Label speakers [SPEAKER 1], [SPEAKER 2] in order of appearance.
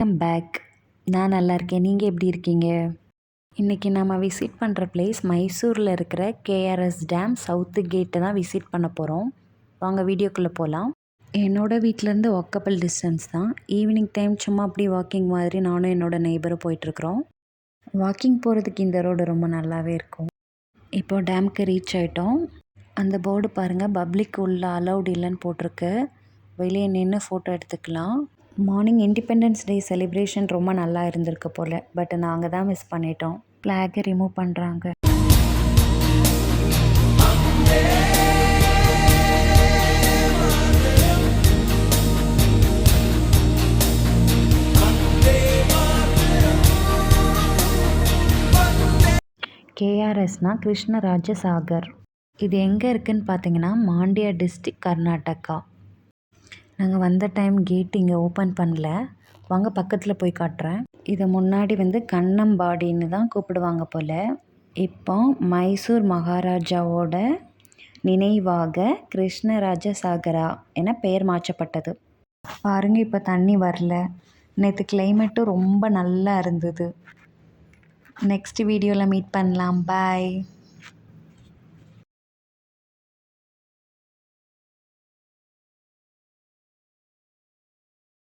[SPEAKER 1] Welcome back. நான் நல்லா இருக்கேன். நீங்கள் எப்படி இருக்கீங்க? இன்றைக்கி நம்ம விசிட் பண்ணுற பிளேஸ் மைசூரில் இருக்கிற கேஆர்எஸ் டேம் சவுத்து கேட்டை தான் விசிட் பண்ண போகிறோம். வாங்க வீடியோக்குள்ளே போகலாம். என்னோடய வீட்டிலேருந்து வாக்கபிள் டிஸ்டன்ஸ் தான். ஈவினிங் டைம் சும்மா அப்படி வாக்கிங் மாதிரி நானும் என்னோடய நெய்பரும் போயிட்டுருக்குறோம். வாக்கிங் போகிறதுக்கு இந்த ரோடு ரொம்ப நல்லாவே இருக்கும். இப்போது டேமுக்கு ரீச் ஆகிட்டோம். அந்த போர்டு பாருங்கள், பப்ளிக் உள்ள அலௌட் இல்லைன்னு போட்டிருக்கு. வெளியே நின்று ஃபோட்டோ எடுத்துக்கலாம். மார்னிங் இண்டிபெண்டன்ஸ் டே செலிப்ரேஷன் ரொம்ப நல்லா இருந்திருக்கு போல். பட் நாங்கள் தான் மிஸ் பண்ணிட்டோம். ஃப்ளாகை ரிமூவ் பண்ணுறாங்க. கேஆர்எஸ்னால் கிருஷ்ணராஜ சாகர். இது எங்கே இருக்குதுன்னு பார்த்தீங்கன்னா மாண்டியா டிஸ்ட்ரிக்ட், கர்நாடகா. நாங்கள் வந்த டைம் கேட் இங்கே ஓப்பன் பண்ணல. வாங்க பக்கத்தில் போய் காட்டுறேன். இதை முன்னாடி கண்ணம்பாடின்னு தான் கூப்பிடுவாங்க போல். இப்போ மைசூர் மகாராஜாவோட நினைவாக கிருஷ்ணராஜ சாகரா என பெயர் மாற்றப்பட்டது. பாருங்கள், இப்போ தண்ணி வரல. நேற்று கிளைமேட்டும் ரொம்ப நல்லா இருந்தது. நெக்ஸ்ட் வீடியோவில் மீட் பண்ணலாம். பாய்.